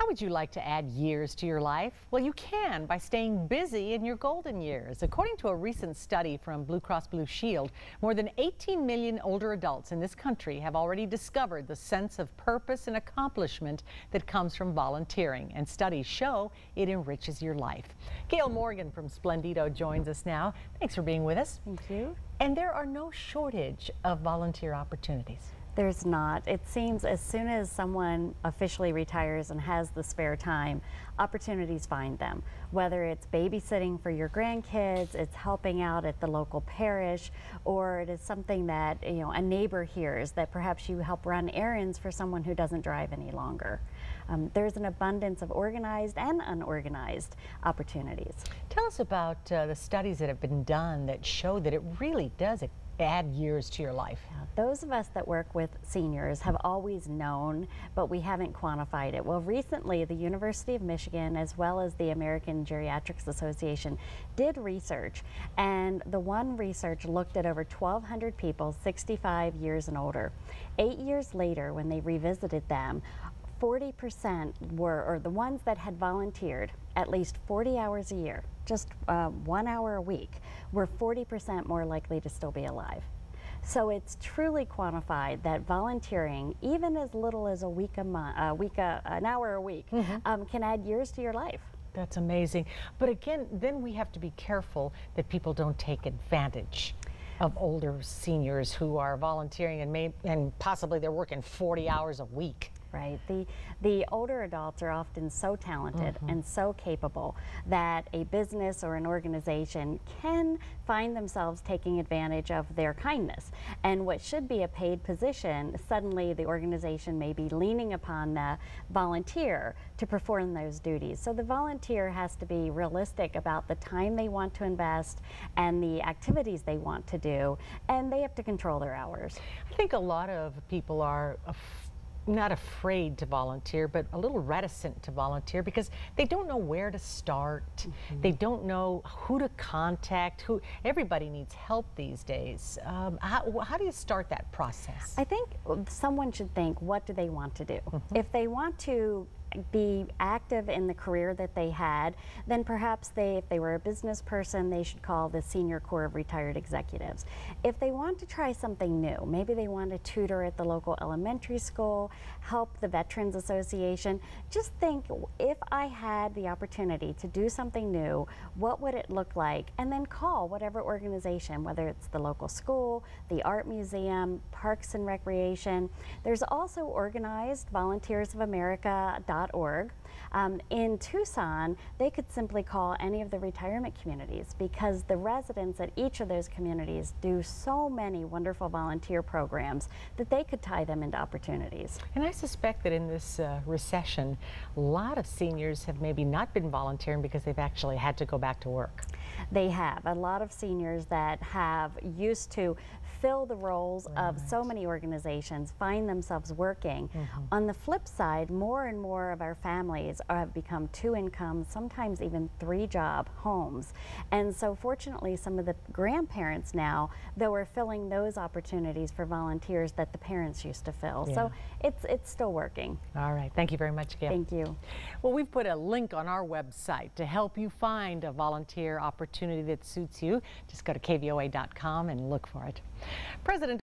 How would you like to add years to your life? Well, you can by staying busy in your golden years. According to a recent study from Blue Cross Blue Shield, more than 18 million older adults in this country have already discovered the sense of purpose and accomplishment that comes from volunteering, and studies show it enriches your life. Gale Morgan from Splendido joins us now. Thanks for being with us. Thank you. And there are no shortage of volunteer opportunities. There's not. It seems as soon as someone officially retires and has the spare time, opportunities find them. Whether it's babysitting for your grandkids, it's helping out at the local parish, or it is something that a neighbor hears that perhaps you help run errands for someone who doesn't drive any longer. There's an abundance of organized and unorganized opportunities. Tell us about the studies that have been done that show that it really does add years to your life. Those of us that work with seniors have always known, but we haven't quantified it. Well, recently the University of Michigan as well as the American Geriatrics Association did research, and the one research looked at over 1,200 people 65 years and older. 8 years later, when they revisited them, 40% were, or the ones that had volunteered at least 40 hours a year, just 1 hour a week, were 40% more likely to still be alive. So it's truly quantified that volunteering, even as little as an hour a week, can add years to your life. That's amazing. But again, then we have to be careful that people don't take advantage of older seniors who are volunteering and possibly they're working 40 hours a week. Right. The older adults are often so talented and so capable that a business or an organization can find themselves taking advantage of their kindness. And what should be a paid position, suddenly the organization may be leaning upon the volunteer to perform those duties. So the volunteer has to be realistic about the time they want to invest and the activities they want to do, and they have to control their hours. I think a lot of people are not afraid to volunteer, but a little reticent to volunteer because they don't know where to start. They don't know who to contact. Everybody needs help these days. How do you start that process? I think someone should think, what do they want to do? If they want to be active in the career that they had, then perhaps if they were a business person, they should call the Senior Corps of Retired Executives. If they want to try something new, maybe they want to tutor at the local elementary school, help the Veterans Association, just think, if I had the opportunity to do something new, what would it look like? And then call whatever organization, whether it's the local school, the art museum, Parks and Recreation. There's also organized volunteersofamerica.org. In Tucson, they could simply call any of the retirement communities because the residents at each of those communities do so many wonderful volunteer programs that they could tie them into opportunities. And I suspect that in this recession, a lot of seniors have maybe not been volunteering because they've actually had to go back to work. They have. A lot of seniors that have used to fill the roles of so many organizations find themselves working. On the flip side, more and more of our families have become 2-income, sometimes even 3-job homes. And so fortunately, some of the grandparents now, though, are filling those opportunities for volunteers that the parents used to fill. So it's still working. All right. Thank you very much, Gail. Thank you. Well, we've put a link on our website to help you find a volunteer opportunity that suits you. Just go to KVOA.com and look for it. President